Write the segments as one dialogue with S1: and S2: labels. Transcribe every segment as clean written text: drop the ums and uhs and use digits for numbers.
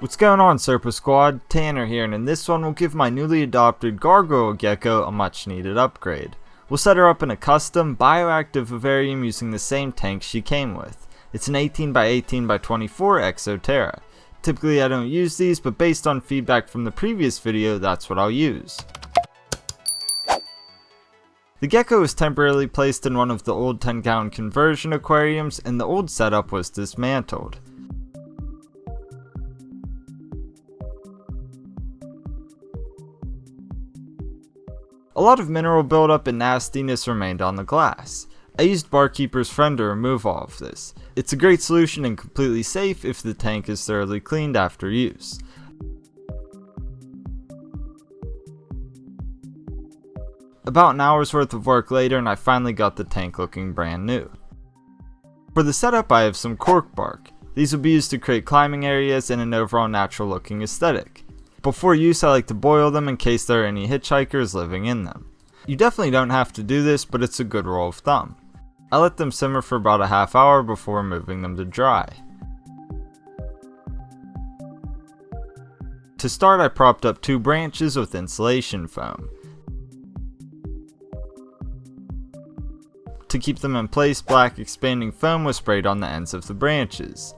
S1: What's going on, Serpa Squad? Tanner here, and in this one we'll give my newly adopted Gargoyle Gecko a much needed upgrade. We'll set her up in a custom Bioactive Vivarium using the same tank she came with. It's an 18x18x24 exoterra. Typically I don't use these, but based on feedback from the previous video, that's what I'll use. The gecko was temporarily placed in one of the old 10-gallon conversion aquariums, and the old setup was dismantled. A lot of mineral buildup and nastiness remained on the glass. I used Barkeeper's Fern to remove all of this. It's a great solution and completely safe if the tank is thoroughly cleaned after use. About an hour's worth of work later and I finally got the tank looking brand new. For the setup I have some cork bark. These will be used to create climbing areas and an overall natural looking aesthetic. Before use I like to boil them in case there are any hitchhikers living in them. You definitely don't have to do this, but it's a good rule of thumb. I let them simmer for about a half hour before moving them to dry. To start I propped up 2 branches with insulation foam. To keep them in place, black expanding foam was sprayed on the ends of the branches.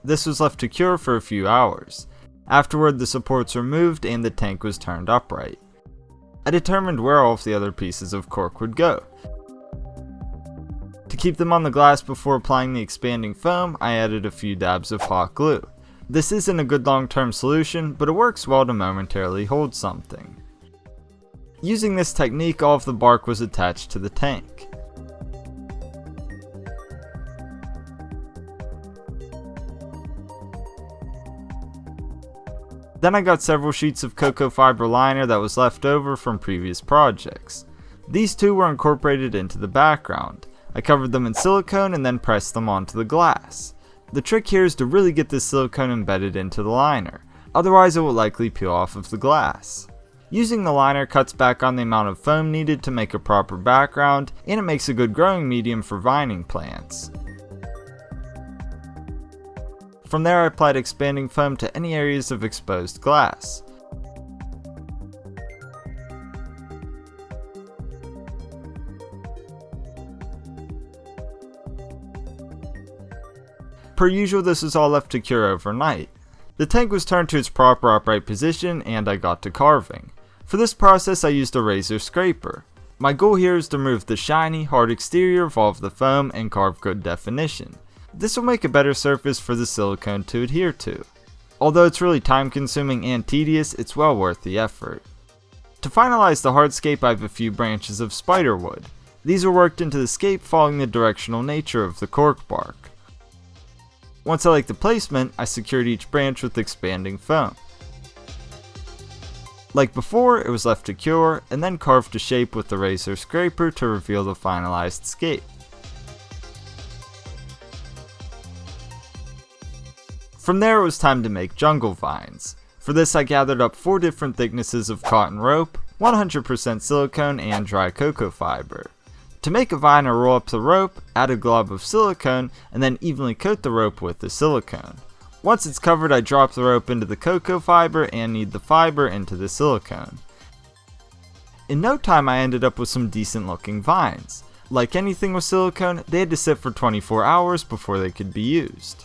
S1: This was left to cure for a few hours. Afterward, the supports were moved and the tank was turned upright. I determined where all of the other pieces of cork would go. To keep them on the glass before applying the expanding foam, I added a few dabs of hot glue. This isn't a good long-term solution, but it works well to momentarily hold something. Using this technique, all of the bark was attached to the tank. Then I got several sheets of cocoa fiber liner that was left over from previous projects. These two were incorporated into the background. I covered them in silicone and then pressed them onto the glass. The trick here is to really get this silicone embedded into the liner, otherwise it will likely peel off of the glass. Using the liner cuts back on the amount of foam needed to make a proper background, and it makes a good growing medium for vining plants. From there I applied expanding foam to any areas of exposed glass. Per usual, this is all left to cure overnight. The tank was turned to its proper upright position and I got to carving. For this process I used a razor scraper. My goal here is to remove the shiny, hard exterior of all of the foam and carve good definition. This will make a better surface for the silicone to adhere to. Although it's really time consuming and tedious, it's well worth the effort. To finalize the hardscape I have a few branches of spider wood. These were worked into the scape following the directional nature of the cork bark. Once I liked the placement, I secured each branch with expanding foam. Like before, it was left to cure and then carved to shape with the razor scraper to reveal the finalized scape. From there it was time to make jungle vines. For this I gathered up 4 different thicknesses of cotton rope, 100% silicone and dry cocoa fiber. To make a vine I roll up the rope, add a glob of silicone, and then evenly coat the rope with the silicone. Once it's covered I drop the rope into the cocoa fiber and knead the fiber into the silicone. In no time I ended up with some decent looking vines. Like anything with silicone, they had to sit for 24 hours before they could be used.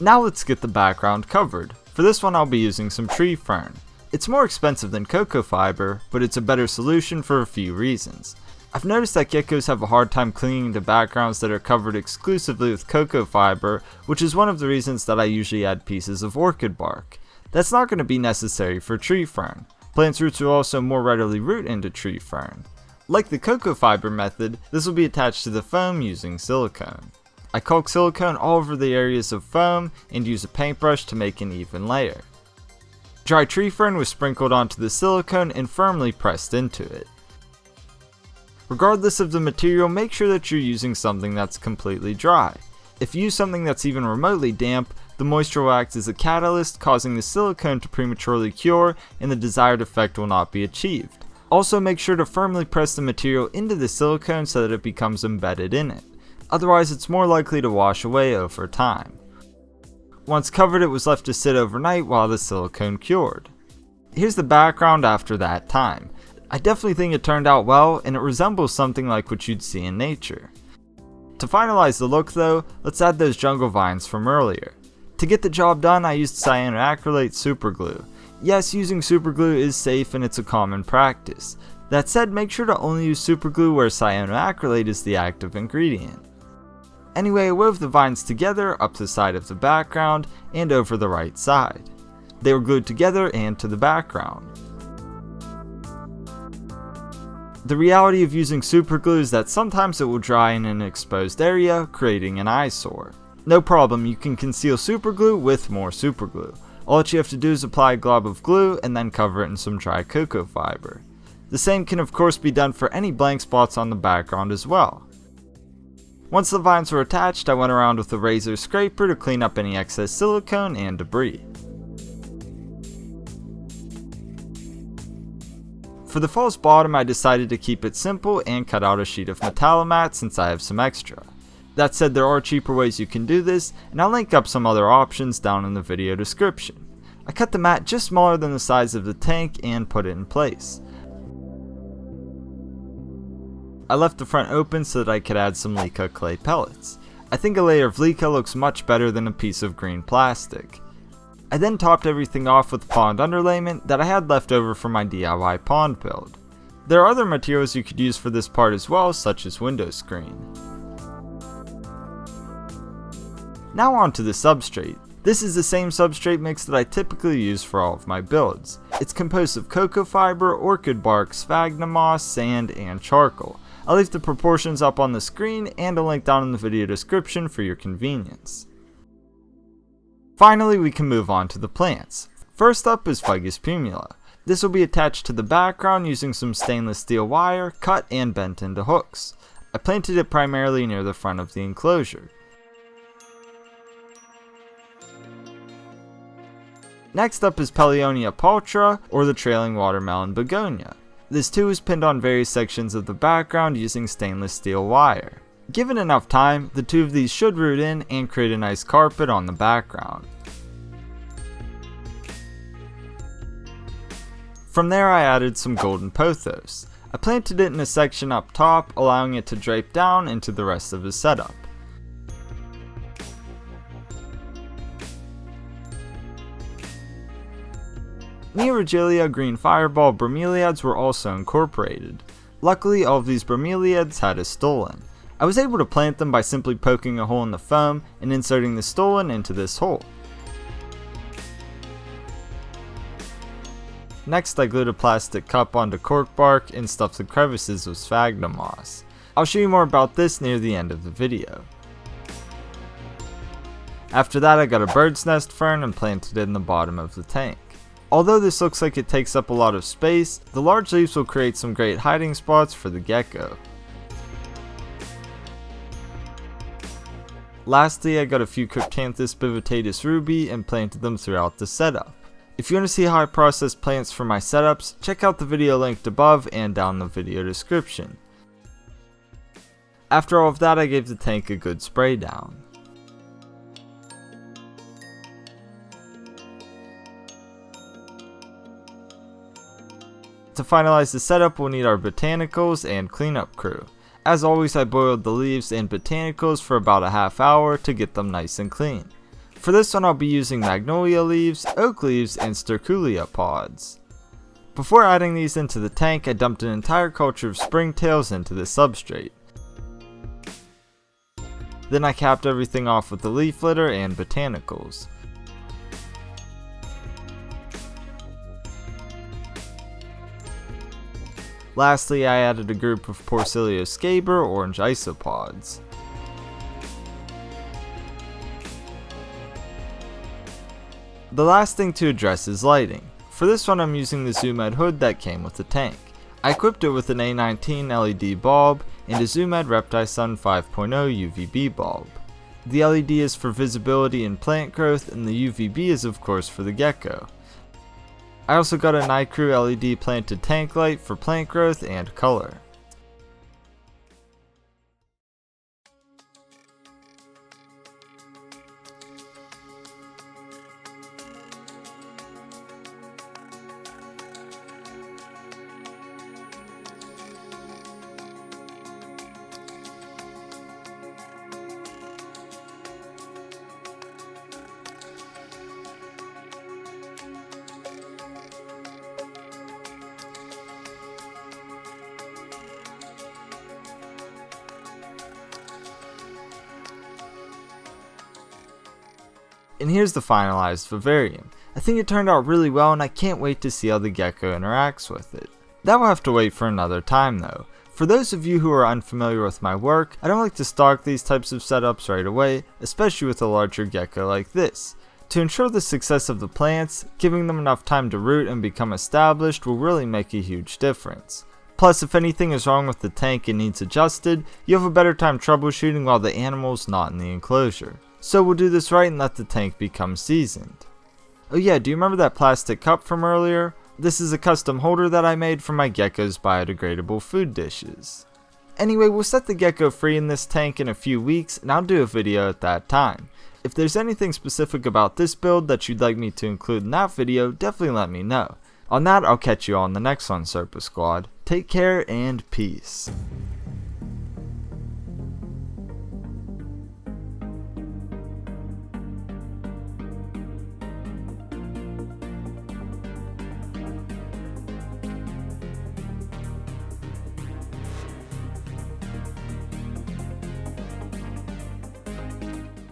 S1: Now let's get the background covered. For this one I'll be using some tree fern. It's more expensive than cocoa fiber, but it's a better solution for a few reasons. I've noticed that geckos have a hard time clinging to backgrounds that are covered exclusively with cocoa fiber, which is one of the reasons that I usually add pieces of orchid bark. That's not going to be necessary for tree fern. Plants' roots will also more readily root into tree fern. Like the cocoa fiber method, this will be attached to the foam using silicone. I caulk silicone all over the areas of foam and use a paintbrush to make an even layer. Dry tree fern was sprinkled onto the silicone and firmly pressed into it. Regardless of the material, make sure that you're using something that's completely dry. If you use something that's even remotely damp, the moisture will act as a catalyst, causing the silicone to prematurely cure and the desired effect will not be achieved. Also make sure to firmly press the material into the silicone so that it becomes embedded in it, otherwise it's more likely to wash away over time. Once covered, it was left to sit overnight while the silicone cured. Here's the background after that time. I definitely think it turned out well, and it resembles something like what you'd see in nature. To finalize the look though, let's add those jungle vines from earlier. To get the job done, I used cyanoacrylate superglue. Yes, using superglue is safe and it's a common practice. That said, make sure to only use superglue where cyanoacrylate is the active ingredient. Anyway, I wove the vines together up the side of the background and over the right side. They were glued together and to the background. The reality of using superglue is that sometimes it will dry in an exposed area, creating an eyesore. No problem, you can conceal superglue with more superglue. All that you have to do is apply a glob of glue and then cover it in some dry cocoa fiber. The same can of course be done for any blank spots on the background as well. Once the vines were attached, I went around with a razor scraper to clean up any excess silicone and debris. For the false bottom, I decided to keep it simple and cut out a sheet of metalamat since I have some extra. That said, there are cheaper ways you can do this, and I'll link up some other options down in the video description. I cut the mat just smaller than the size of the tank and put it in place. I left the front open so that I could add some Leca clay pellets. I think a layer of Leca looks much better than a piece of green plastic. I then topped everything off with pond underlayment that I had left over from my DIY pond build. There are other materials you could use for this part as well, such as window screen. Now on to the substrate. This is the same substrate mix that I typically use for all of my builds. It's composed of cocoa fiber, orchid bark, sphagnum moss, sand, and charcoal. I'll leave the proportions up on the screen and a link down in the video description for your convenience. Finally, we can move on to the plants. First up is Ficus pumila. This will be attached to the background using some stainless steel wire, cut and bent into hooks. I planted it primarily near the front of the enclosure. Next up is Pellionia pulchra, or the trailing watermelon begonia. This too is pinned on various sections of the background using stainless steel wire. Given enough time, the two of these should root in and create a nice carpet on the background. From there I added some golden pothos. I planted it in a section up top, allowing it to drape down into the rest of the setup. Neoregelia green fireball bromeliads were also incorporated. Luckily, all of these bromeliads had a stolon. I was able to plant them by simply poking a hole in the foam and inserting the stolon into this hole. Next, I glued a plastic cup onto cork bark and stuffed the crevices with sphagnum moss. I'll show you more about this near the end of the video. After that, I got a bird's nest fern and planted it in the bottom of the tank. Although this looks like it takes up a lot of space, the large leaves will create some great hiding spots for the gecko. Lastly, I got a few Cryptanthus bivittatus ruby and planted them throughout the setup. If you want to see how I process plants for my setups, check out the video linked above and down in the video description. After all of that, I gave the tank a good spray down. To finalize the setup, we'll need our botanicals and cleanup crew. As always, I boiled the leaves and botanicals for about a half hour to get them nice and clean. For this one, I'll be using magnolia leaves, oak leaves, and sterculia pods. Before adding these into the tank, I dumped an entire culture of springtails into the substrate. Then I capped everything off with the leaf litter and botanicals. Lastly, I added a group of Porcellio scaber orange isopods. The last thing to address is lighting. For this one, I'm using the Zoomed hood that came with the tank. I equipped it with an A19 LED bulb and a Zoomed ReptiSun 5.0 UVB bulb. The LED is for visibility and plant growth, and the UVB is of course for the gecko. I also got a Nycrew LED planted tank light for plant growth and color. And here's the finalized Vivarium. I think it turned out really well and I can't wait to see how the gecko interacts with it. That will have to wait for another time though. For those of you who are unfamiliar with my work, I don't like to stock these types of setups right away, especially with a larger gecko like this. To ensure the success of the plants, giving them enough time to root and become established will really make a huge difference. Plus, if anything is wrong with the tank and needs adjusted, you have a better time troubleshooting while the animal's not in the enclosure. So we'll do this right and let the tank become seasoned. Oh yeah, do you remember that plastic cup from earlier? This is a custom holder that I made for my gecko's biodegradable food dishes. Anyway, we'll set the gecko free in this tank in a few weeks and I'll do a video at that time. If there's anything specific about this build that you'd like me to include in that video, definitely let me know. On that, I'll catch you on the next one, Serpa Squad. Take care and peace.